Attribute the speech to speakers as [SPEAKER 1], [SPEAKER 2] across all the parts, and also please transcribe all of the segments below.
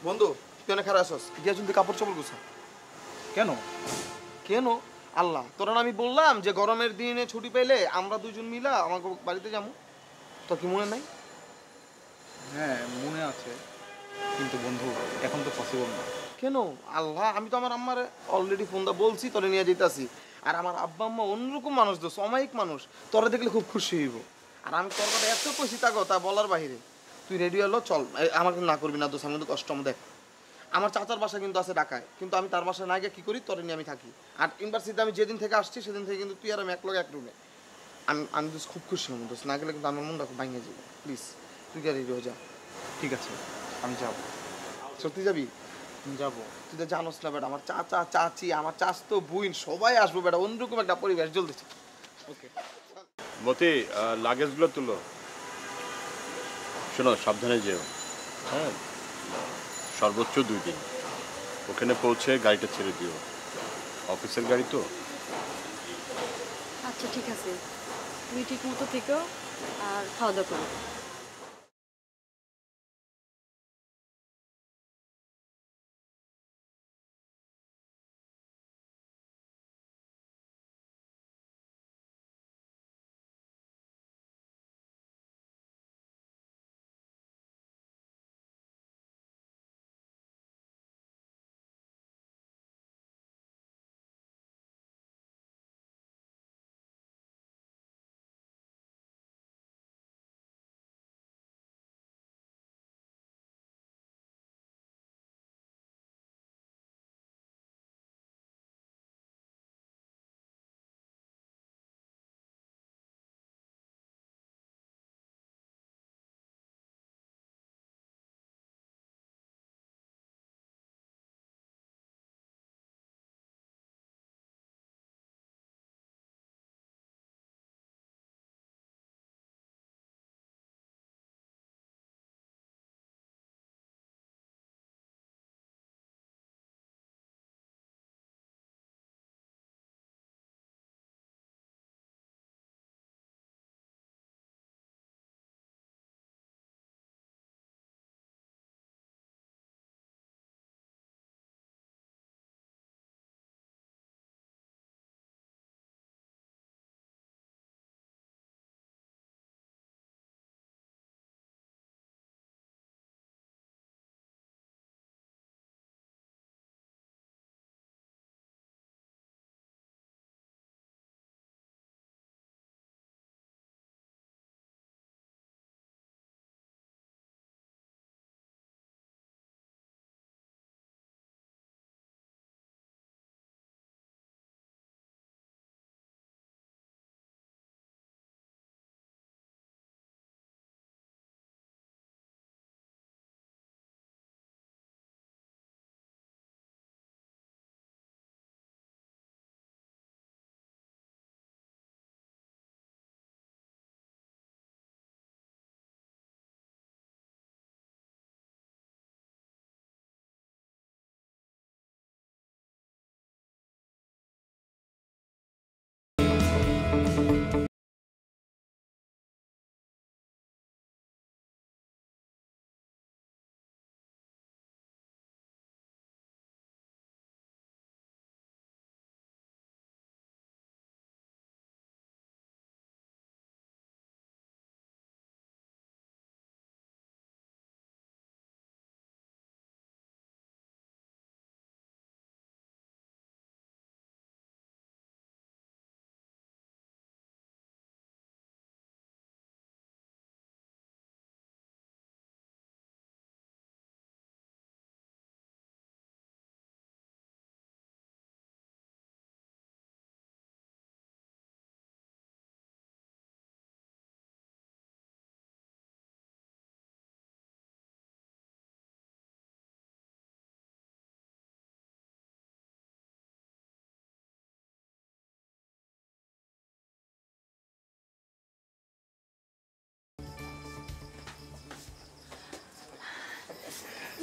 [SPEAKER 1] বন্ধু তুই অনেক খারাপ আসস গিয়া যদি কাপড় চোপড় গুছা।
[SPEAKER 2] কেন?
[SPEAKER 1] কেন? আল্লাহ তোরা আমি বললাম যে গরমের দিনে ছুটি পেলে আমরা দুজন মিলা আমাকে বাড়িতে যাবো, তোর কি মনে নাই?
[SPEAKER 2] হ্যাঁ মনে আছে, কিন্তু বন্ধু এখন তো পসিবল না।
[SPEAKER 1] কেন? আল্লাহ আমি তো আমার আম্মার অলরেডি ফোন দা বলছি তোরে নিয়ে যেতেছি। আর আমার আব্বা আম্মা অন্যরকম মানুষ, দোষ অমায়িক মানুষ, তোরা দেখলে খুব খুশি হইব। আর আমি তোর কথা এত কইছি তাগো তা বলার বাহিরে। তুই রেডি হলো চল, আমাকে না করবি না দোষ, আমি কিন্তু কষ্ট দেখ। আমার চাচার বাসা কিন্তু আছে ঢাকায়, কিন্তু আমি তার বাসায় না গিয়ে কী করি তোরে নিয়ে আমি থাকি। আর ইউনিভার্সিটিতে আমি যেদিন থেকে আসছি সেদিন থেকে কিন্তু তুই আর আমি এক রুমে। আমি দোষ খুব খুশি হব দোষ, না গেলে কিন্তু আমার মনটা খুব ভাঙিয়ে যাবে। প্লিজ তুই কে রেডি হয়ে যা।
[SPEAKER 2] ঠিক আছে আমি যাব।
[SPEAKER 1] সত্যি যাবি?
[SPEAKER 2] যাবো।
[SPEAKER 1] তুই তো জানোস না বেটা, আমার চাচা চাচি আমার চাচতো বুইন সবাই আসবো বেটা, অন্যরকম একটা পরিবেশ জ্বলতেছে। ওকে
[SPEAKER 3] মতি, লাগেজগুলো তুলো। শোনো, সাবধানে যেও। হ্যাঁ, সর্বোচ্চ 2 দিন ওখানে পৌঁছে গাড়িটা ছেড়ে দিও, অফিসের গাড়ি তো।
[SPEAKER 4] আচ্ছা ঠিক আছে, তুমি ঠিক মতো থেকো আর খাওয়া দাওয়া করো।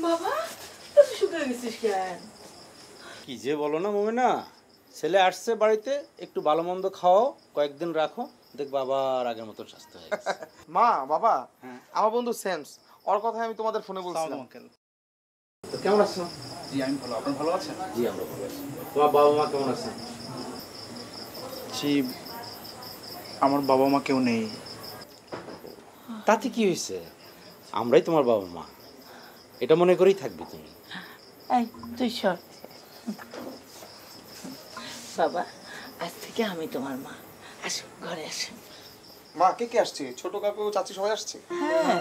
[SPEAKER 5] বাবা তুই শুকিয়ে গেছিস কেন?
[SPEAKER 6] কি যে বলো না মোমেনা, ছেলে আসছে বাড়িতে, একটু ভালো মন্দ খাও, কয়েকদিন রাখো, দেখবা আবার আগের মতো স্বাস্থ্য হয়ে গেছে।
[SPEAKER 1] মা বাবা,
[SPEAKER 6] হ্যাঁ।
[SPEAKER 1] আমার বন্ধু সেমস, ওর কথা আমি তোমাদের ফোনে বলছিলাম।
[SPEAKER 6] তো কেমন আছো?
[SPEAKER 2] জি আমি ভালো, আপনার ভালো আছেন?
[SPEAKER 6] জি আমরা ভালো আছি। তোমার বাবা মা কেমন আছেন?
[SPEAKER 2] জি আমার বাবা মা কেউ নেই।
[SPEAKER 6] তাতে কি হয়েছে? আমরাই তোমার বাবা মা, এটা মনে করেই থাকবি তুমি।
[SPEAKER 5] এই তুই সর বাবা, আজ থেকে আমি তোমার মা। আসো ঘরে আসো।
[SPEAKER 1] মা কে কে আসছে? ছোট কাকু চাচি সবাই আসছে?
[SPEAKER 5] হ্যাঁ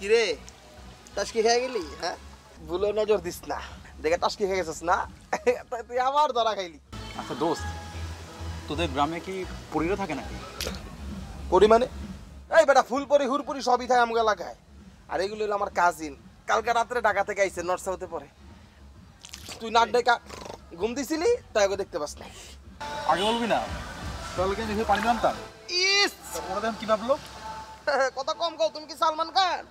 [SPEAKER 1] কিরে টাসকি খেয়ে গেলি? হ্যাঁ, ভুলে নজর দিস না, দেখে টাসকি খেয়ে গেছিস না? তাই তুই আবার ধরা খাইলি।
[SPEAKER 2] আচ্ছা দোস্ত, তোদের গ্রামে কি পরীরা থাকে নাকি?
[SPEAKER 1] পরিমাণে এই বেটা ফুলপরি হুরপুরি সবই থাকে আমগো এলাকায়। আর এগুলো হলো আমার কাজিন, কালকে রাত্রে ঢাকা থেকে আইছে, নর্থ সাউথে পড়ে। তুই নাক ডেকা ঘুম দিছিলি তাই ওকে দেখতে পাস না।
[SPEAKER 2] আগে বলবি না, তাহলে কি দেখে পানি নামতাম।
[SPEAKER 1] ইস,
[SPEAKER 2] ওরা দেখুন কি ভাবলো।
[SPEAKER 1] কথা কম কও, তুমি কি সালমান খান?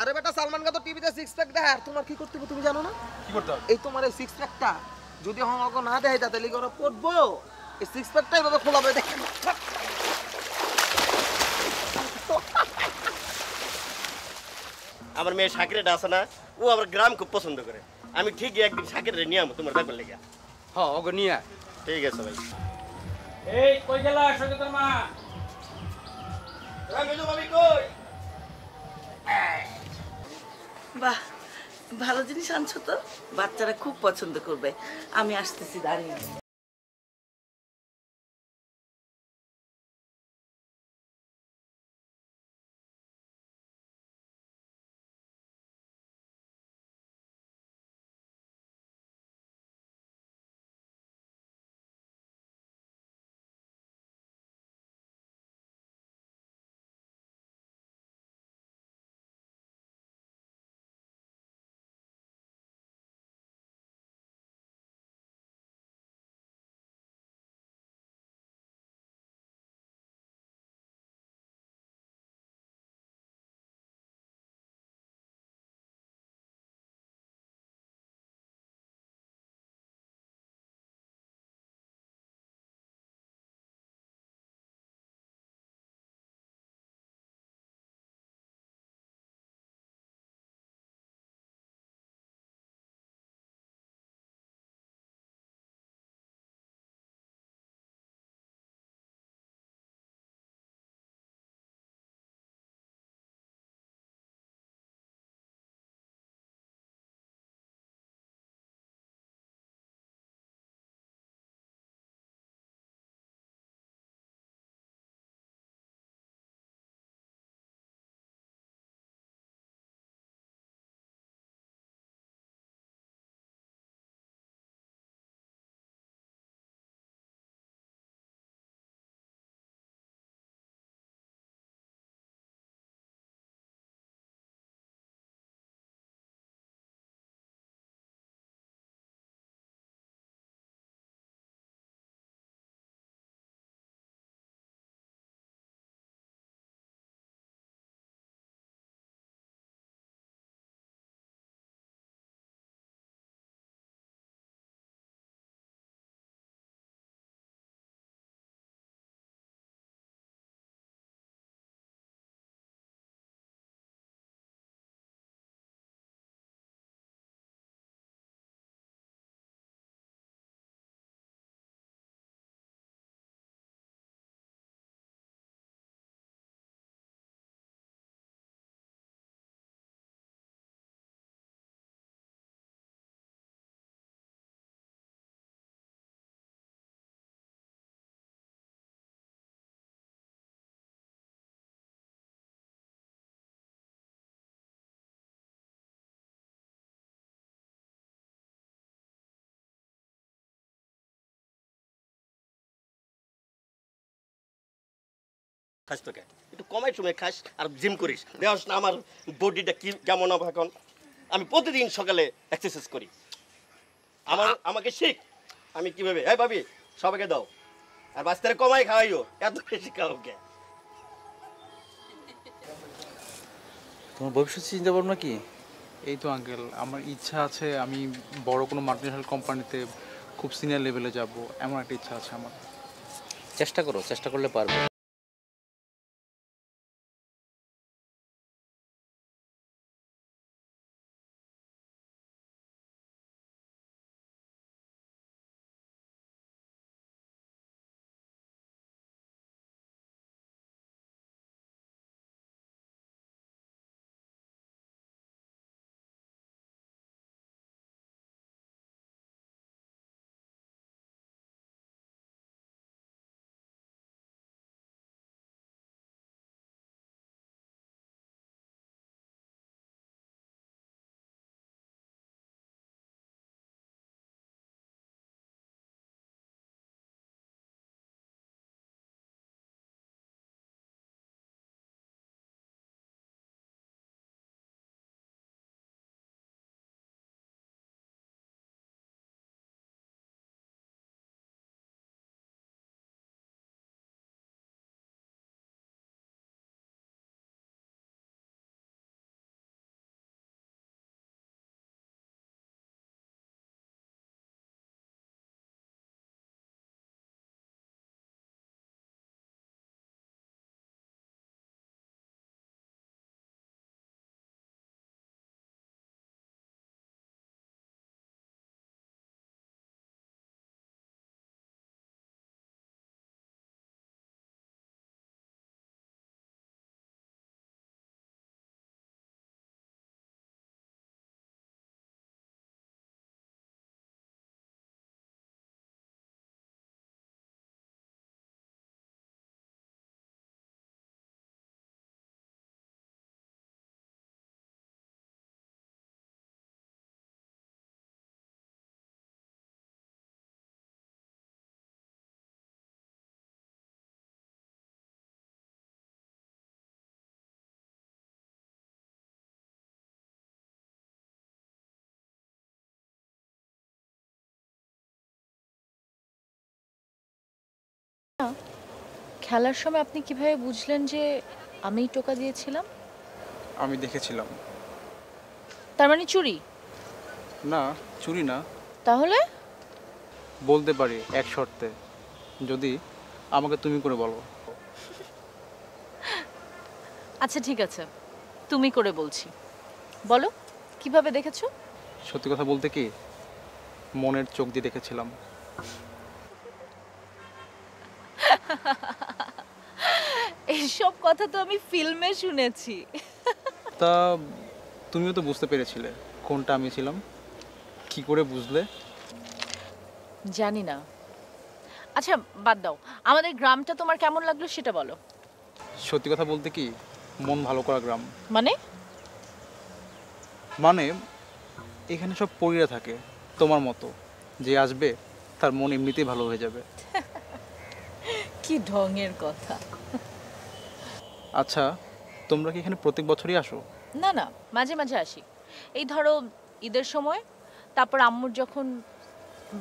[SPEAKER 1] আরে বেটা সালমান খান তো টিভিতে সিক্স প্যাক দেয়, আর তোমার কি করতে হবে তুমি জানো না?
[SPEAKER 2] কি করতে হবে?
[SPEAKER 1] এই তোমার এই সিক্স প্যাকটা যদি আমাকে না দেয় তাহলে লিগে ওরা পড়বো। এই সিক্স প্যাকটা এভাবে খোলাবে, দেখেন।
[SPEAKER 7] আমার মেয়ে শাকিরেটা আছে না, ও আমার গ্রাম খুব পছন্দ করে। আমি ঠিকই একদিন শাকিরে নিয়ে আমো তোমার ব্যাপার লেগে।
[SPEAKER 6] হ্যাঁ ওকে নিয়ে
[SPEAKER 7] ঠিক আছে ভাই।
[SPEAKER 6] এই কই গেলা সৈকতের মা?
[SPEAKER 7] ভাবি কই?
[SPEAKER 5] বাহ, ভালো জিনিস আনছো তো, বাচ্চারা খুব পছন্দ করবে। আমি আসতেছি, দাঁড়িয়ে।
[SPEAKER 7] খাস তোকে একটু কমাই সময় খাস আর জিম করিস দেওয়াস না আমার বডিটা কি কেমন হবে এখন। আমি প্রতিদিন সকালে এক্সারসাইজ করি, আমাকে শিখ আমি কিভাবে। এই ভাবি সবাইকে দাও, আর বাচ্চারা কমাই খাওয়াইও, এত বেশি খাওয়াকে।
[SPEAKER 6] তোমার ভবিষ্যৎ চিন্তা ভাবনা কি?
[SPEAKER 2] এই তো আঙ্কেল, আমার ইচ্ছা আছে আমি বড় কোনো মাল্টিনেশনাল কোম্পানিতে খুব সিনিয়র লেভেলে যাব, এমন একটা ইচ্ছা আছে আমার।
[SPEAKER 6] চেষ্টা করো, চেষ্টা করলে পারবে।
[SPEAKER 4] খেলার সময় আপনি কিভাবে বুঝলেন যে আমিই টোকা দিয়েছিলাম?
[SPEAKER 2] আমি দেখেছিলাম।
[SPEAKER 4] তার মানে চুরি?
[SPEAKER 2] না, চুরি না।
[SPEAKER 4] তাহলে?
[SPEAKER 2] বলতে পারি এক শর্তে, যদি আমাকে তুমি করে বলো।
[SPEAKER 4] আচ্ছা ঠিক আছে, তুমি করে বলছি। বলো কিভাবে দেখেছো?
[SPEAKER 2] সত্যি কথা বলতে কি, মনের চোখ দিয়ে দেখেছিলাম।
[SPEAKER 4] এইসব কথা তো আমি ফিল্মে শুনেছি।
[SPEAKER 2] তা তুমিও তো বুঝতে পেরেছিলে কোনটা আমি ছিলাম। কি করে বুঝলে?
[SPEAKER 4] জানি না। আচ্ছা বাদ দাও, আমাদের গ্রামটা তোমার কেমন লাগলো সেটা বলো।
[SPEAKER 2] সত্যি কথা বলতে কি, মন ভালো করা গ্রাম।
[SPEAKER 4] মানে?
[SPEAKER 2] মানে এখানে সব পরিরা থাকে তোমার মতো, যে আসবে তার মন এমনিতেই ভালো হয়ে যাবে।
[SPEAKER 4] কি ঢঙের কথা।
[SPEAKER 2] আচ্ছা, তোমরা কি এখানে প্রত্যেক বছরই আসো?
[SPEAKER 4] না না, মাঝে মাঝে আসি। এই ধরো ঈদের সময়, তারপর আম্মুর যখন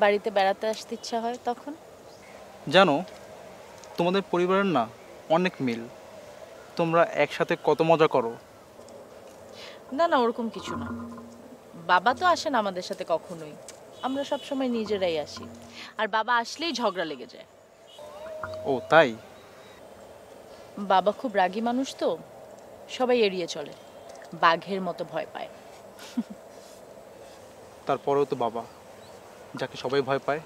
[SPEAKER 4] বাড়িতে বেড়াতে আসতে ইচ্ছা হয় তখন।
[SPEAKER 2] জানো, তোমাদের পরিবারের না অনেক মিল। তোমরা একসাথে কত মজা করো।
[SPEAKER 4] না না, ওরকম কিছু না। বাবা তো আসেন আমাদের সাথে কখনোই, আমরা সব সময় নিজেরাই আসি। আর বাবা আসলেই ঝগড়া লেগে যায়।
[SPEAKER 2] ও তাই?
[SPEAKER 4] বাবা খুব রাগী মানুষ তো, সবাই এড়িয়ে চলে, বাঘের মতো ভয় পায়।
[SPEAKER 2] তারপরেও তো বাবা, যাকে সবাই ভয় পায়।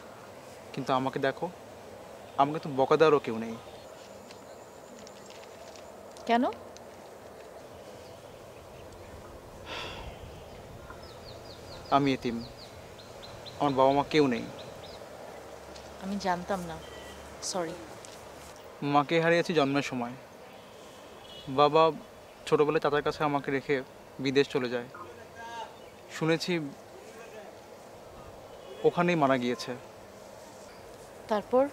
[SPEAKER 2] কিন্তু আমাকে দেখো, আমাকে তো বকা দেওয়ারও কেউ নেই।
[SPEAKER 4] কেন?
[SPEAKER 2] আমি এতিম, আমার বাবা মা কেউ নেই।
[SPEAKER 4] আমি জানতাম না, সরি।
[SPEAKER 2] মাকে হারিয়েছি জন্মের সময়। বাবা ছোটবেলায় চাচার কাছে আমাকে রেখে বিদেশ চলে যায়। শুনেছি ওখানেই মারা গিয়েছে।
[SPEAKER 4] তারপর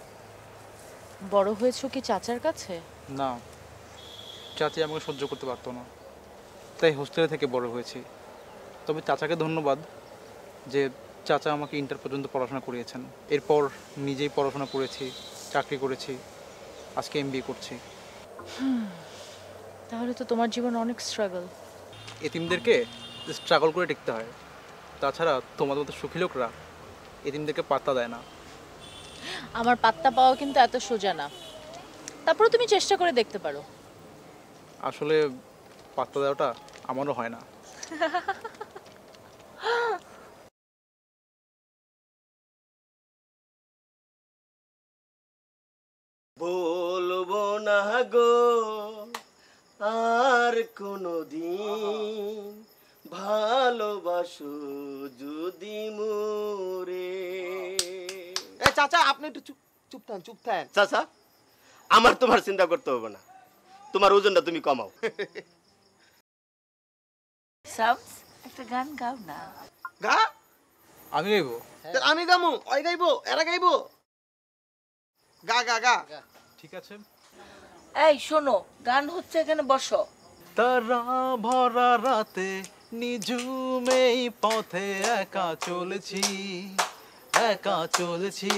[SPEAKER 4] বড় হয়েছো কি চাচার কাছে?
[SPEAKER 2] না, চাচি আমাকে সহ্য করতে পারতো না, তাই হোস্টেলে থেকে বড় হয়েছি। তবে চাচাকে ধন্যবাদ যে চাচা আমাকে ইন্টার পর্যন্ত পড়াশোনা করিয়েছেন। এরপর নিজেই পড়াশোনা করেছি, চাকরি করেছি, আজকে MBA করছি।
[SPEAKER 4] তাহলে তো তোমার জীবন অনেক স্ট্রাগল।
[SPEAKER 2] এতিমদেরকে স্ট্রাগল করে টিকতে হয়, তাছাড়া তোমাদের মতো সুখী লোকরা এতিমদেরকে পাত্তা দেয় না।
[SPEAKER 4] আমার পাত্তা পাওয়া কিন্তু এত সোজা না, তারপরে তুমি চেষ্টা করে দেখতে পারো।
[SPEAKER 2] আসলে পাত্তা দেওয়াটা আমারও হয় না।
[SPEAKER 7] বলবো না গো আর কোনদিন, ভালোবাসো যদি মোরে।
[SPEAKER 1] এ চাচা আপনি একটু চুপ চুপ থাকেন, চুপ থাকেন।
[SPEAKER 7] চাচা, আমার তোমার চিন্তা করতে হবে না, তোমার ওজনটা তুমি কমাও।
[SPEAKER 5] শামস, একটা গান গাও না।
[SPEAKER 1] গা
[SPEAKER 2] আমি গাইবো?
[SPEAKER 1] তা আমি গামু, ওই গাইবো, এরা গাইবো। গা গা গা।
[SPEAKER 2] ঠিক আছে।
[SPEAKER 5] এই শোনো, গান হচ্ছে, এখানে বসো।
[SPEAKER 2] তারা ভরা রাতে নিঝুমেই পথে একা চলেছি, একা চলেছি।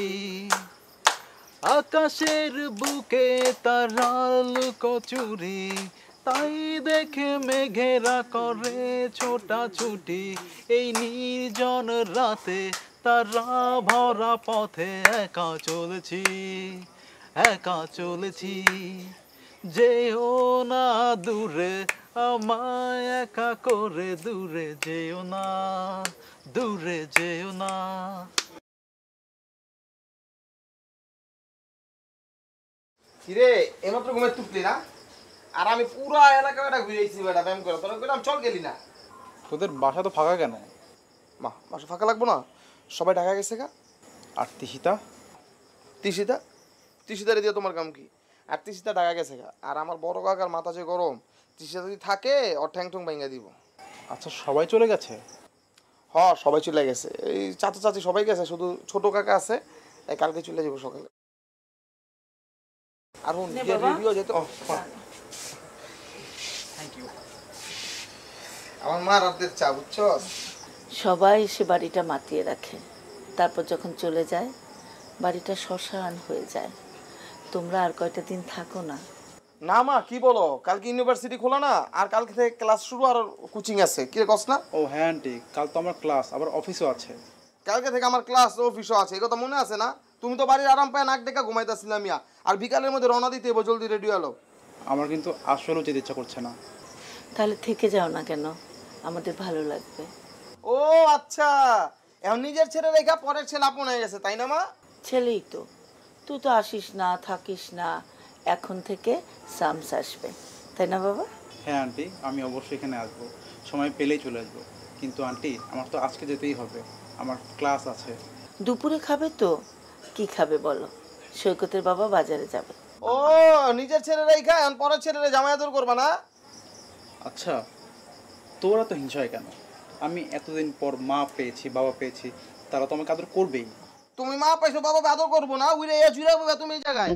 [SPEAKER 2] আকাশের বুকে তারা লুকোচুরি, তাই দেখে মেঘেরা করে ছোটাছুটি। এই নির্জন রাতে তারা ভরা পথে একা চলেছি, একা চলেছি। যেও না দূরে আমায় একা করে, দূরে যেও না, দূরে যেও না।
[SPEAKER 1] কিরে এমাত্র ঘুমের তুপলি না? আর আমি পুরা এলাকাটা ঘুরেছি বেটা ব্যায়াম করে, তোরা কইলাম চল গেলি না।
[SPEAKER 2] তোদের বাসা তো ফাঁকা কেন?
[SPEAKER 1] মা বাসা ফাঁকা লাগবো না? সবাই ঢাকা গেছে গা।
[SPEAKER 2] আর তিশিতা?
[SPEAKER 1] তিশিতা তিশিতারে দিয়ে তোমার কাম কি? আর তিশিতা ঢাকা গেছে গা। আর আমার বড় কাকার মাথা যে গরম, তিশিতা যদি থাকে ওর ঠ্যাং ঠুং ভাঙা দিব।
[SPEAKER 2] আচ্ছা, সবাই চলে গেছে?
[SPEAKER 1] হ সবাই চলে গেছে, এই চাচা চাচি সবাই গেছে, শুধু ছোট কাকা আছে, এই কালকে চলে যাবো সকালে। আর হুন রেডিও যেতে।
[SPEAKER 2] Thank you.
[SPEAKER 1] আমার মা রাতের চা বুঝছো।
[SPEAKER 5] সবাই সে বাড়িটা মাতিয়ে রাখে, তারপর যখন চলে যায় বাড়িটা শ্মশান হয়ে যায়। তোমরা আর কয়টা দিন থাকো না।
[SPEAKER 1] না মা কি বলো, কালকে ইউনিভার্সিটি খোলা না, আর কালকে থেকে ক্লাস শুরু, আর কোচিং আছে। কি রে কস না?
[SPEAKER 2] ও হ্যাঁ আন্টি, কাল তো আমার ক্লাস, আবার অফিসও আছে।
[SPEAKER 1] কালকে থেকে আমার ক্লাস ও অফিসও আছে, এই কথা মনে আছে না? তুমি তো বাড়ির আরাম পায় নাক ডেকা ঘুমাইতেছিলাম ইয়া, আর বিকালের মধ্যে রওনা দিতে হইব, জলদি রেডি হলো।
[SPEAKER 2] আমার কিন্তু আসলেও যেতে ইচ্ছা করছে না।
[SPEAKER 5] তাহলে থেকে যাও না কেন, আমাদের ভালো লাগবে।
[SPEAKER 1] ও আচ্ছা, এখন নিজের ছেলে রেখা পরের ছেলে আপন হয়ে গেছে, তাই না মা?
[SPEAKER 5] ছেলেই তো, তুই তো আসিস না, থাকিস না, এখন থেকে শামস আসবে, তাই না বাবা?
[SPEAKER 2] হ্যাঁ আন্টি, আমি অবশ্যই এখানে আসবো, সময় পেলেই চলে আসবো। কিন্তু আন্টি আমার তো আজকে যেতেই হবে, আমার ক্লাস আছে।
[SPEAKER 5] দুপুরে খাবে তো? কি খাবে বলো? সৈকতের বাবা বাজারে যাবে।
[SPEAKER 1] ও নিজের ছেলে রেখা এখন পরের ছেলেরে জামাই আদর করবা না?
[SPEAKER 2] আচ্ছা, তোরা তো হিংসা হয় কেন? আমি এতদিন পর মা পেয়েছি, বাবা পেয়েছি, তারা তো আমাকে আদর করবেই।
[SPEAKER 1] তুমি মা পাইছো, বাবা আদর করবো না? উইরে জুড়ে হবে তুমি এই জায়গায়।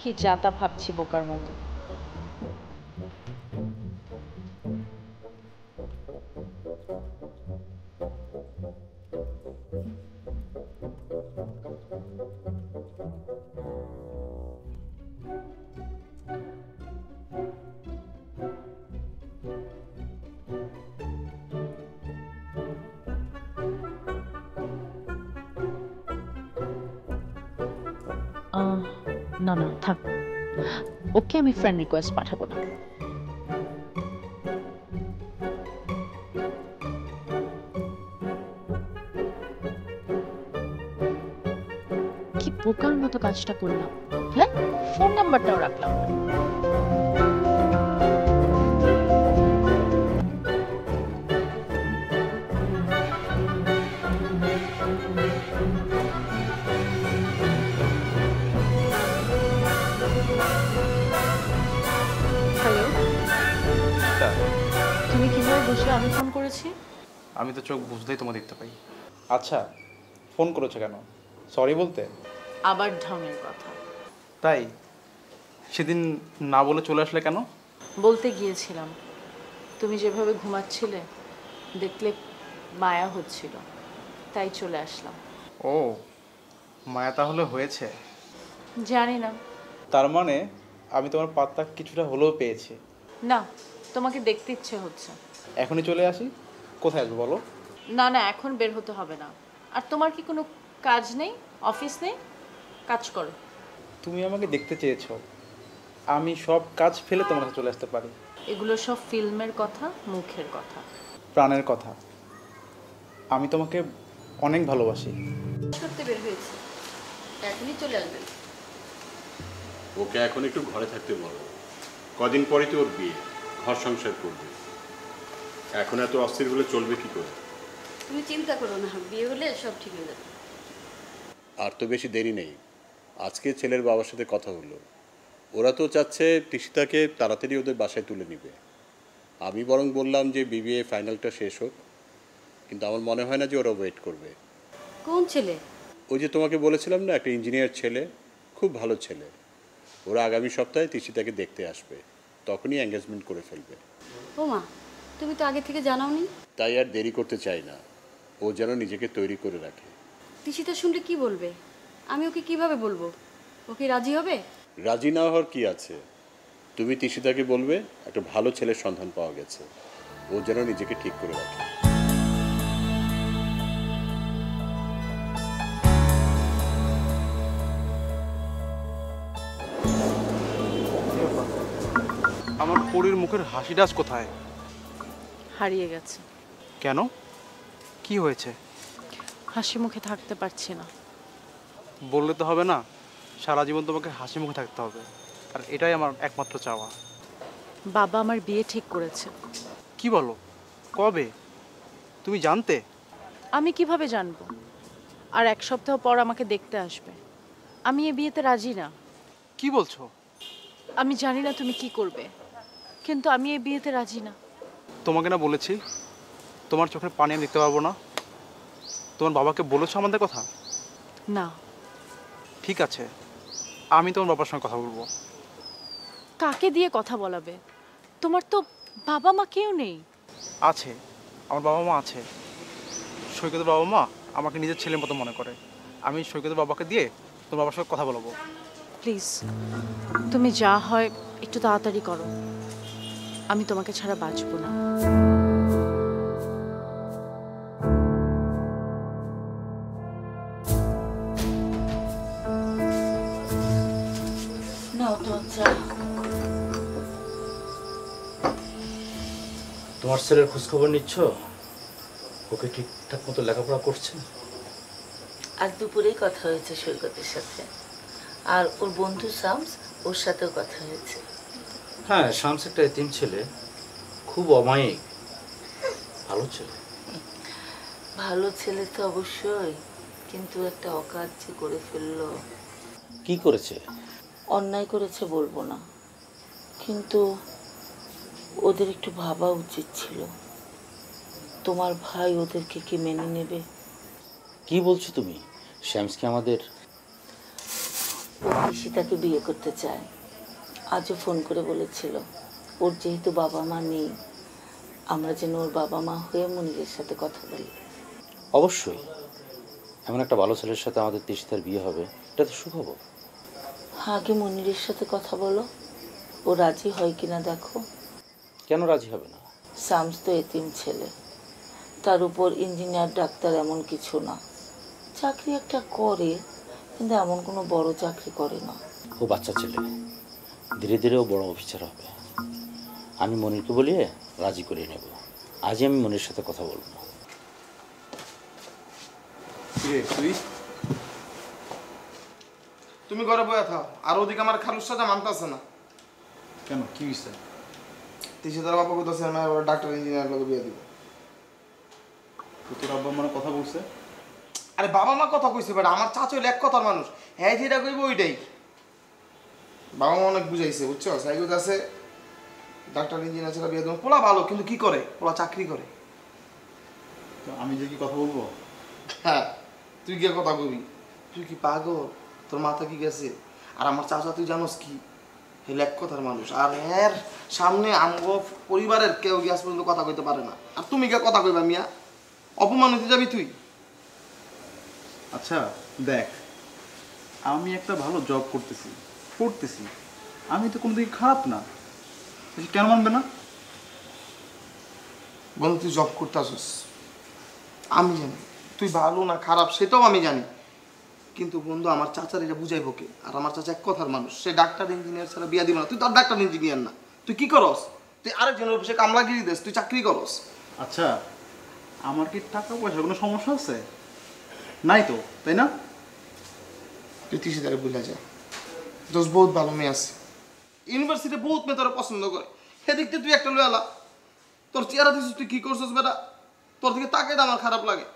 [SPEAKER 4] কি যাতা ভাবছি বোকার মতো। না না থাক, ওকে আমি ফ্রেন্ড রিকোয়েস্ট পাঠাবো না। বোকার মতো কাজটা করলাম। হ্যাঁ, ফোন নাম্বারটাও রাখলাম না। হ্যালো, তুমি কিভাবে বুঝলে আমি ফোন করেছি?
[SPEAKER 2] আমি তো চোখ বুঝলেই তোমার দেখতে পাই। আচ্ছা, ফোন করেছো কেন? সরি বলতে?
[SPEAKER 4] আবার ঢঙের কথা।
[SPEAKER 2] তাই সেদিন না বলে চলে আসলে কেন?
[SPEAKER 4] বলতে গিয়েছিলাম, তুমি যেভাবে ঘুমাচ্ছিলে দেখলে মায়া হচ্ছিল, তাই চলে আসলাম।
[SPEAKER 2] ও, মায়া তাহলে হয়েছে।
[SPEAKER 4] জানি না।
[SPEAKER 2] তার মানে আমি তোমার পাত্তা কিছুটা হলেও পেয়েছি।
[SPEAKER 4] না, তোমাকে দেখতে ইচ্ছে হচ্ছে।
[SPEAKER 2] এখনই চলে আসি? কোথায় আসবো বলো?
[SPEAKER 4] না না, এখন বের হতে হবে না। আর তোমার কি কোনো কাজ নেই, অফিস নেই? কাজ করো।
[SPEAKER 2] তুমি আমাকে দেখতে চেয়েছো, আমি সব কাজ ফেলে তোমার কাছে চলে আসতে পারি।
[SPEAKER 4] এগুলো সব ফিল্মের কথা, মুখের কথা।
[SPEAKER 2] প্রাণের কথা। আমি তোমাকে অনেক ভালোবাসি।
[SPEAKER 5] করতে বের হয়েছে, এখনই চলে আসবেন?
[SPEAKER 3] ওকে এখন একটু ঘরে থাকতে বলো, কদিন পরে তো ওর বিয়ে, ঘর সংসার করবে। এখন এত অস্থির হলে চলবে কি করে?
[SPEAKER 5] তুমি চিন্তা করো না, বিয়ে হলে সব ঠিক হয়ে যাবে।
[SPEAKER 3] আর তো বেশি দেরি নেই। আজকে ছেলের বাবার সাথে কথা হলো, ওরা তো চাচ্ছে তিশিতাকে তাড়াতাড়ি ওদের বাসায় তুলে নিবে। আমি বরং বললাম যে বিবিএ ফাইনালটা শেষ হোক, কিন্তু আমার মনে হয় না যে ওরা ওয়েট করবে।
[SPEAKER 5] কোন ছেলে?
[SPEAKER 3] ওই যে তোমাকে বলেছিলাম না, একটা ইঞ্জিনিয়ার ছেলে, খুব ভালো ছেলে। ওরা আগামী সপ্তাহে তিশিতাকে দেখতে আসবে, তখনই এঙ্গেজমেন্ট করে ফেলবে।
[SPEAKER 5] ও মা, তুমি তো আগে থেকে জানাওনি।
[SPEAKER 3] তাই আর দেরি করতে চাই না, ও যেন নিজেকে তৈরি করে রাখে।
[SPEAKER 5] তিশিতা শুনলে কি বলবে? আমি ওকে কিভাবে বলবো? ও কি রাজি হবে?
[SPEAKER 3] রাজি না হওয়ার কি আছে? তুমি তিশিতাকে বলবে একটা ভালো ছেলের সন্ধান পাওয়া গেছে, ও যেন নিজেকে ঠিক করে রাখে।
[SPEAKER 2] আমার পরীর মুখের হাসিটা আজ কোথায়?
[SPEAKER 4] হারিয়ে গেছে।
[SPEAKER 2] কেন? কি হয়েছে?
[SPEAKER 4] হাসি মুখে থাকতে পারছি না।
[SPEAKER 2] বললে তো হবে না, সারা জীবন তোমাকে হাসি মুখে থাকতে হবে, আর এটাই আমার একমাত্র চাওয়া।
[SPEAKER 4] বাবা আমার বিয়ে ঠিক করেছে।
[SPEAKER 2] কি বলো? কবে? তুমি জানতে?
[SPEAKER 4] আমি কিভাবে জানবো? আর এক সপ্তাহ পর আমাকে দেখতে আসবে। আমি এ বিয়েতে রাজি না।
[SPEAKER 2] কি বলছো?
[SPEAKER 4] আমি জানি না তুমি কি করবে, কিন্তু আমি এই বিয়েতে রাজি না।
[SPEAKER 2] তোমাকে না বলেছি তোমার চোখের পানি আমি দেখতে পারবো না? তোমার বাবাকে বলেছো আমাদের কথা?
[SPEAKER 4] না।
[SPEAKER 2] ঠিক আছে, আমি তোমার বাবার সঙ্গে কথা বলবো।
[SPEAKER 4] কাকে দিয়ে কথা বলাবে? তোমার তো বাবা মা কেউ নেই।
[SPEAKER 2] আছে, আমার বাবা মা আছে। সৈকতের বাবা মা আমাকে নিজের ছেলের মতো মনে করে। আমি সৈকতের বাবাকে দিয়ে তোমার বাবার সঙ্গে কথা বলবো।
[SPEAKER 4] প্লিজ, তুমি যা হয় একটু তাড়াতাড়ি করো। আমি তোমাকে ছাড়া বাঁচবো না।
[SPEAKER 5] নাও তোমার চা।
[SPEAKER 6] তোমার ছেলের খোঁজখবর নিচ্ছ? ওকে ঠিকঠাক মতো লেখাপড়া করছে?
[SPEAKER 5] আজ দুপুরেই কথা হয়েছে সৈকতের সাথে, আর ওর বন্ধু শামস, ওর সাথেও কথা হয়েছে।
[SPEAKER 6] হ্যাঁ, শামস একটা এতিম ছেলে, খুব অমায়িক, ভালো ছেলে।
[SPEAKER 5] ভালো ছেলে তো অবশ্যই, কিন্তু একটা অকাজ যে করে ফেললো।
[SPEAKER 6] কি করেছে?
[SPEAKER 5] অন্যায় করেছে বলবো না, কিন্তু ওদের একটু ভাবা উচিত ছিল। তোমার ভাই ওদেরকে কি মেনে নেবে?
[SPEAKER 6] কি বলছো তুমি? শ্যামস কি আমাদের?
[SPEAKER 5] ও ঈশিতাকে বিয়ে করতে চায়। আজও ফোন করে বলেছিল ওর যেহেতু বাবা মা নেই, আমরা যেন ওর বাবা মা হয়ে মনিরের সাথে কথা বলি।
[SPEAKER 6] অবশ্যই, এমন একটা ভালো ছেলের সাথে আমাদের তিশিতার বিয়ে হবে, এটা তো সুখবর।
[SPEAKER 5] আগে মনিরের সাথে কথা বলো, ও রাজি হয় কিনা দেখো।
[SPEAKER 6] কেন রাজি হবে না?
[SPEAKER 5] শামস তো এতিম ছেলে, তার উপর ইঞ্জিনিয়ার ডাক্তার এমন কিছু না। চাকরি একটা করে, কিন্তু এমন কোনো বড় চাকরি করে না।
[SPEAKER 6] ও বাচ্চা ছেলে, ধীরে ধীরে ও বড় অফিসার হবে। আমি মনিরকে বলিয়ে রাজি করিয়ে নেব। আজই আমি মনির সাথে কথা বলবো।
[SPEAKER 2] তুই
[SPEAKER 1] তুমি ঘরে বয়ে থাও, আর ওদিকে আমার খালুর সাথে মানতেছে না।
[SPEAKER 2] কেন, কি হয়েছে?
[SPEAKER 1] তিসি তার বাবা কোথাছে না, ডাক্তার ইঞ্জিনিয়ার লোক বিয়ে দিব।
[SPEAKER 2] তো তোর আব্বা আমার কথা বলছে?
[SPEAKER 1] আরে বাবা মা কথা কইছে, বেটা আমার চাচা হইলে এক কথার মানুষ, হ্যাঁ যেটা কইব ওইটাই। বাবা মা অনেক বুঝাইছে, বুঝছো? সাইকেল আছে ডাক্তার ইঞ্জিনিয়ার ছাড়া বিয়ে দেবো। পোলা ভালো, কিন্তু কি করে, পোলা চাকরি করে।
[SPEAKER 2] তো আমি যে কি কথা বলবো?
[SPEAKER 1] হ্যাঁ, তুই গিয়ে কথা কবি? তুই কি পাগল? তোর মাথা কি গেছে? আর আমার চাচা তুই জানোস কি, হেলে এক কথার মানুষ, আর এর সামনে আমগো পরিবারের কেউ গিয়ে আজ পর্যন্ত কথা কইতে পারে না। আর তুমি গিয়ে কথা কইবা মিয়া? অপমান হতে যাবি তুই।
[SPEAKER 2] আচ্ছা দেখ, আমি একটা ভালো জব করতেছি, আমি তো কোনো দিকে খারাপ না, কেন মানবে না?
[SPEAKER 1] বন্ধু তুই জব করতে আসিস, আমি জানি তুই ভালো না খারাপ সেটাও আমি জানি, কিন্তু বন্ধু আমার চাচার এটা বুঝাইব কে? আর আমার চাচা এক কথার মানুষ, সে ডাক্তার ইঞ্জিনিয়ার ছাড়া বিয়া দিব না। তুই তো আর ডাক্তার ইঞ্জিনিয়ার না, তুই কি করস? তুই আরেকজনের অফিসে কামলাগিরি দেস, তুই চাকরি করস।
[SPEAKER 2] আচ্ছা, আমার কি টাকা পয়সার কোনো সমস্যা আছে? নাই তো, তাই না?
[SPEAKER 1] তুই তিসি তারে বুঝা যায়, দোষ বহুত ভালো মেয়ে আছে, ইউনিভার্সিটি বহুত মেয়ে তোরা পছন্দ করে, সেদিক থেকে তুই একটা লয়ালা। তোর চেহারা দিছিস, তুই কি করছিস বেটা? তোর থেকে তাকে আমার খারাপ লাগে।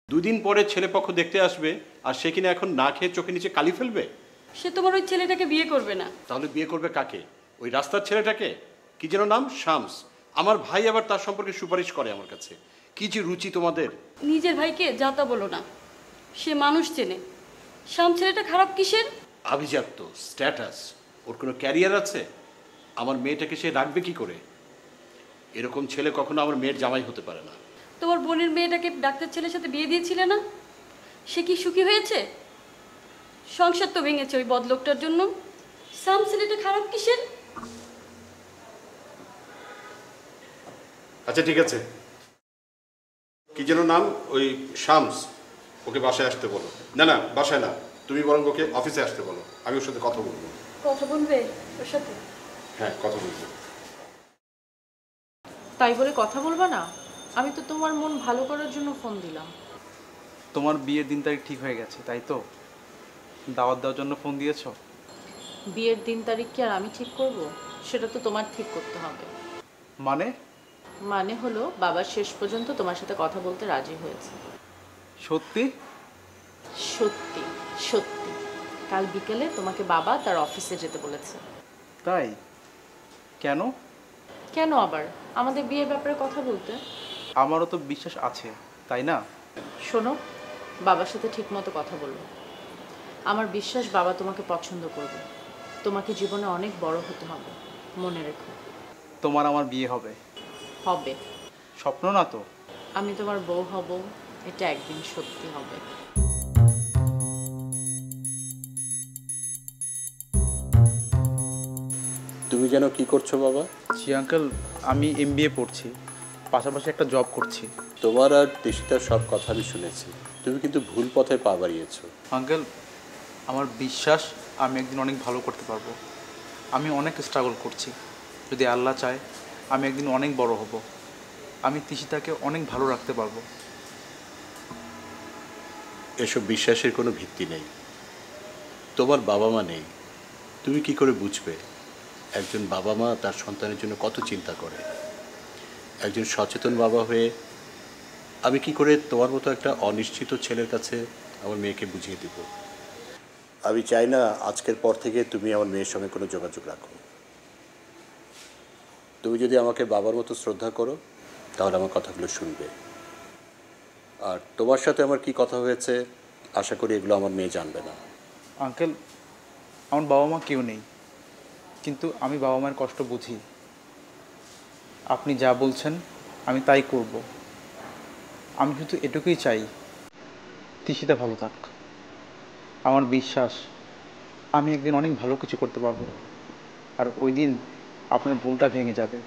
[SPEAKER 3] দুদিন পরে ছেলেপক্ষ দেখতে আসবে, আর সে কিনা এখন না খেয়ে চোখে নিচে কালি ফেলবে?
[SPEAKER 8] সে তোমার ওই ছেলেটাকে বিয়ে করবে না।
[SPEAKER 3] তাহলে বিয়ে করবে কাকে? ওই রাস্তার ছেলেটাকে? কি যেন নাম, শামস। আমার ভাই আবার তার সম্পর্কে সুপারিশ করে আমার কাছে। কি যে রুচি তোমাদের!
[SPEAKER 8] নিজের ভাইকে যা তা বলো না, সে মানুষ চেনে। শাম ছেলেটা খারাপ কিসের?
[SPEAKER 3] আভিজাত্য, স্ট্যাটাস, ওর কোনো ক্যারিয়ার আছে? আমার মেয়েটাকে সে রাখবে কি করে? এরকম ছেলে কখনো আমার মেয়ের জামাই হতে পারে না।
[SPEAKER 8] তোমার বোনের মেয়েটাকে ডাক্তার ছেলের সাথে বিয়ে দিয়েছিলে না? সে কি সুখী হয়েছে? সংসার তো ভেঙেছে ওই বদলোকটার জন্য। শাম ছেলেটা খারাপ কিসের?
[SPEAKER 3] আচ্ছা ঠিক আছে, কি যেন নাম, ওই শামস, ওকে বাসায় আসতে বলো। না না, বাসায় না, তুমি বরং ওকে অফিসে আসতে বলো, আমি ওর সাথে কথা বলবো।
[SPEAKER 8] কথা বলবে ওর সাথে?
[SPEAKER 3] হ্যাঁ, কথা বলবো।
[SPEAKER 4] তাই বলে কথা বলবা না? আমি তো তোমার মন ভালো করার জন্য ফোন দিলাম।
[SPEAKER 2] তোমার বিয়ের দিন তারিখ ঠিক হয়ে গেছে, তাই তো? দাওয়াত দেওয়ার জন্য ফোন দিয়েছো?
[SPEAKER 4] বিয়ের দিন তারিখ কি আর আমি ঠিক করব? সেটা তো তোমার ঠিক করতে হবে।
[SPEAKER 2] মানে
[SPEAKER 4] হলো বাবা শেষ পর্যন্ত তোমার সাথে কথা বলতে রাজি হয়েছে।
[SPEAKER 2] সত্যি?
[SPEAKER 4] সত্যি সত্যি। কাল বিকেলে তোমাকে বাবা তার অফিসে যেতে বলেছে।
[SPEAKER 2] তাই? কেন?
[SPEAKER 4] কেন আবার? আমাদের বিয়ের ব্যাপারে কথা বলতে।
[SPEAKER 2] আমারও তো বিশ্বাস আছে, তাই না?
[SPEAKER 4] শোনো, বাবার সাথে ঠিকমতো কথা বলবো। আমার বিশ্বাস বাবা তোমাকে পছন্দ করবে। তোমাকে জীবনে অনেক বড় হতে হবে, মনে রেখো।
[SPEAKER 2] তোমার আমার বিয়ে হবে?
[SPEAKER 4] হবে।
[SPEAKER 2] স্বপ্ন না তো?
[SPEAKER 4] আমি তোমার বউ হব, এটা একদিন সত্যি হবে।
[SPEAKER 3] তুমি যেন কি করছো বাবা?
[SPEAKER 2] জি আঙ্কেল, আমি MBA পড়ছি, পাশাপাশি একটা জব করছি।
[SPEAKER 3] তোমার আর তিশিতার সব কথা আমি শুনেছি, তুমি কিন্তু ভুল পথে পা বাড়িয়েছো।
[SPEAKER 2] আঙ্কেল, আমার বিশ্বাস আমি একদিন অনেক ভালো করতে পারবো। আমি অনেক স্ট্রাগল করছি, যদি আল্লাহ চায় আমি একদিন অনেক বড় হব। আমি তিশিতাকে অনেক ভালো রাখতে পারবো।
[SPEAKER 3] এসব বিশ্বাসের কোনো ভিত্তি নেই। তোমার বাবা মা নেই, তুমি কি করে বুঝবে একজন বাবা মা তার সন্তানের জন্য কত চিন্তা করে? একজন সচেতন বাবা হয়ে আমি কি করে তোমার মতো একটা অনিশ্চিত ছেলের কাছে আমার মেয়েকে বুঝিয়ে দেব? আমি চাই না আজকের পর থেকে তুমি আমার মেয়ের সঙ্গে কোনো যোগাযোগ রাখো। তুমি যদি আমাকে বাবার মতো শ্রদ্ধা করো তাহলে আমার কথাগুলো শুনবে। আর তোমার সাথে আমার কি কথা হয়েছে আশা করি এগুলো আমার মেয়ে জানবে না।
[SPEAKER 2] আঙ্কেল, আমার বাবা মা কেউ নেই, কিন্তু আমি বাবা মায়ের কষ্ট বুঝি। আপনি যা বলছেন আমি তাই করব। আমি শুধু এটুকুই চাই, তিশিতা ভালো থাক। আমার বিশ্বাস আমি একদিন অনেক ভালো কিছু করতে পারবো, আর ওই দিন আপনার ভুলটা ভেঙে যাবে।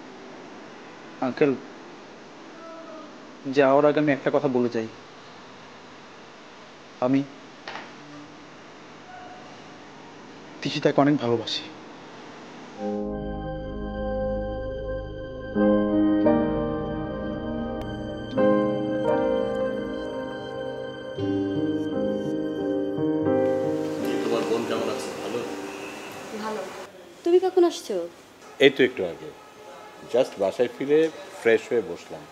[SPEAKER 2] আঙ্কেল, যাওয়ার আগে আমি একটা কথা বলে যাই, আমি তিশিতাকে অনেক ভালোবাসি।
[SPEAKER 3] তোমার বোন কেমন আছে? ভালো?
[SPEAKER 8] ভালো। তুমি কখন আসছো?
[SPEAKER 3] এই তো একটু আগে জাস্ট বাসায় ফিরে ফ্রেশ হয়ে বসলাম।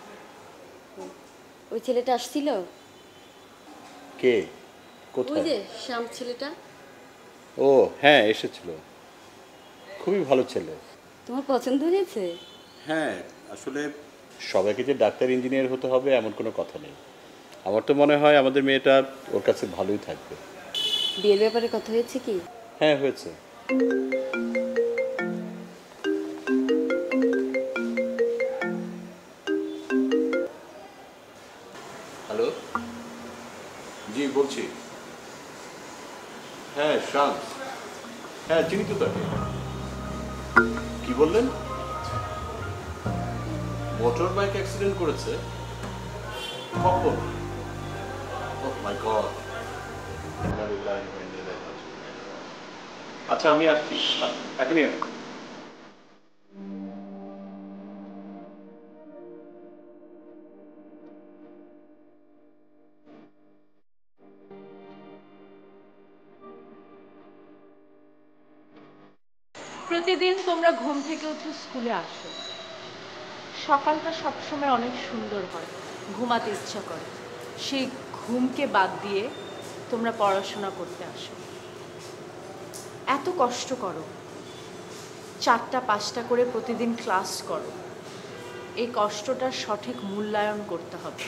[SPEAKER 8] ওই ছেলেটা আসছিল?
[SPEAKER 3] কে?
[SPEAKER 8] ওই
[SPEAKER 3] কোথায়?
[SPEAKER 8] যে শ্যাম ছেলেটা।
[SPEAKER 3] ও হ্যাঁ, এসেছিল। খুবই ভালো ছেলে।
[SPEAKER 8] তোমার পছন্দ হয়েছে?
[SPEAKER 3] হ্যাঁ, আসলে সবাইকে যে ডাক্তার ইঞ্জিনিয়ার হতে হবে এমন কোনো কথা নেই। আমার তো মনে হয় আমাদের মেয়েটা ওর কাছে ভালোই থাকবে।
[SPEAKER 8] বিয়ের ব্যাপারে কথা হয়েছে কি?
[SPEAKER 3] হ্যাঁ, হয়েছে। হ্যালো, জি বলছি। হ্যাঁ শান্ত, হ্যাঁ চিনি তো তাকে। কি বললেন? মোটর বাইক অ্যাক্সিডেন্ট করেছে? কখন? ওহ মাই গড। আচ্ছা আমি আসছি, এখনই আসছি।
[SPEAKER 4] প্রতিদিন তোমরা ঘুম থেকে উঠে স্কুলে আসো। সকালটা সবসময় অনেক সুন্দর হয়, ঘুমাতে ইচ্ছা করে। সেই ঘুমকে বাদ দিয়ে তোমরা পড়াশোনা করতে আসো। এত কষ্ট করো, 4টা 5টা করে প্রতিদিন ক্লাস করো। এই কষ্টটার সঠিক মূল্যায়ন করতে হবে।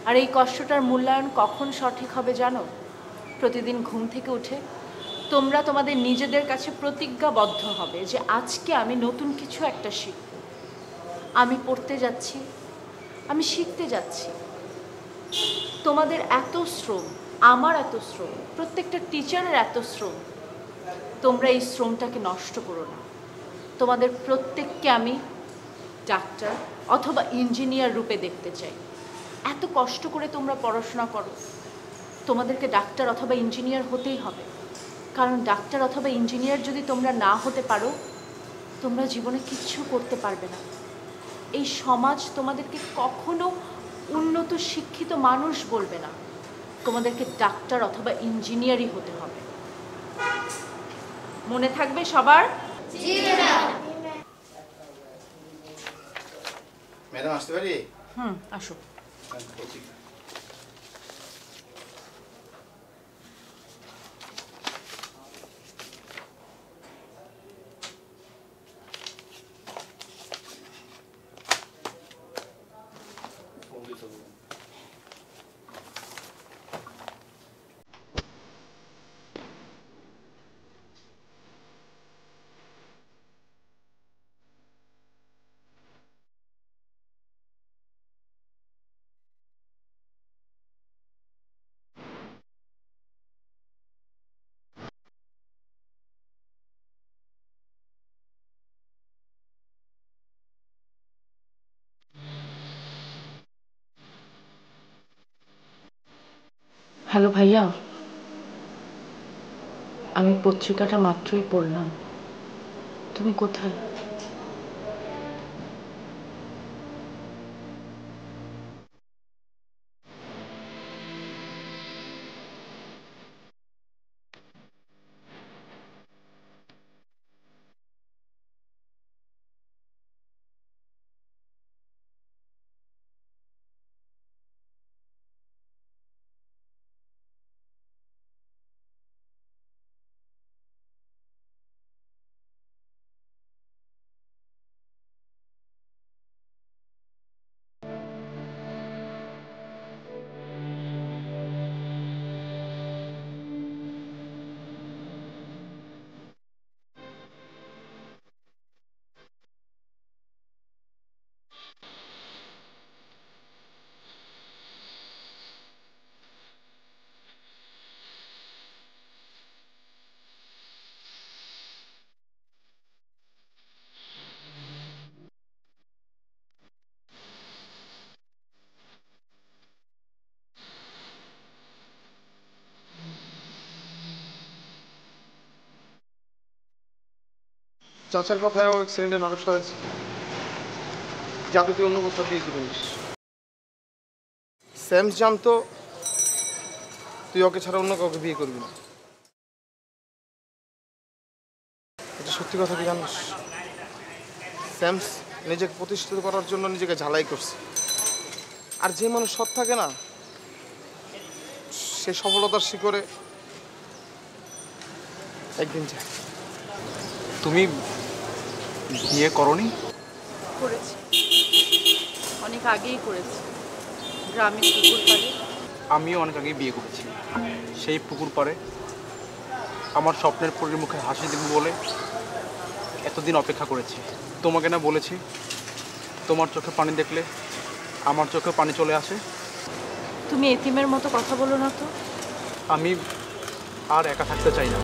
[SPEAKER 4] আর এই কষ্টটার মূল্যায়ন কখন সঠিক হবে জানো? প্রতিদিন ঘুম থেকে উঠে তোমরা তোমাদের নিজেদের কাছে প্রতিজ্ঞাবদ্ধ হবে যে আজকে আমি নতুন কিছু একটা শিখব। আমি পড়তে যাচ্ছি, আমি শিখতে যাচ্ছি। তোমাদের এত শ্রম, আমার এত শ্রম, প্রত্যেকটা টিচারের এত শ্রম, তোমরা এই শ্রমটাকে নষ্ট করো না। তোমাদের প্রত্যেককে আমি ডাক্তার অথবা ইঞ্জিনিয়ার রূপে দেখতে চাই। এত কষ্ট করে তোমরা পড়াশোনা করো, তোমাদেরকে ডাক্তার অথবা ইঞ্জিনিয়ার হতেই হবে। কারণ ডাক্তার অথবা ইঞ্জিনিয়ার যদি তোমরা না হতে পারো, তোমরা জীবনে কিচ্ছু করতে পারবে না। এই সমাজ তোমাদেরকে কখনো উন্নত শিক্ষিত মানুষ বলবে না। তোমাদেরকে ডাক্তার অথবা ইঞ্জিনিয়ারই হতে হবে। মনে থাকবে সবার?
[SPEAKER 1] ম্যাডাম আসতে পারি?
[SPEAKER 4] আসো। হ্যালো ভাইয়া, আমি পত্রিকাটা মাত্রই পড়লাম। তুমি কোথায়?
[SPEAKER 1] চাচার কথায় ও অ্যাক্সিডেন্টে নষ্ট হয়েছে, যাতে তুই অন্য কোথাও বিয়ে করে নিস। স্যামস জানতো তুই ওকে ছাড়া অন্য কাউকে বিয়ে করবি না। এটা সত্যি কথা কি জানিস? স্যামস নিজেকে প্রতিষ্ঠিত করার জন্য নিজেকে ঝালাই করছে। আর যে মানুষ সৎ থাকে না, সে সফলতার শিখরে একদিন যায়।
[SPEAKER 2] তুমি বিয়ে করনি?
[SPEAKER 4] করেছি, অনেক আগেই করেছি, গ্রামের পুকুর পাড়ে।
[SPEAKER 2] আমিও অনেক আগেই বিয়ে করেছি। সেই পুকুর পাড়ে আমার স্বপ্নের পরীর মুখে হাসি দেবো বলে এতদিন অপেক্ষা করেছি। তোমাকে না বলেছি তোমার চোখে পানি দেখলে আমার চোখে পানি চলে আসে?
[SPEAKER 4] তুমি এতিমের মতো কথা বলো না তো।
[SPEAKER 2] আমি আর একা থাকতে চাই না।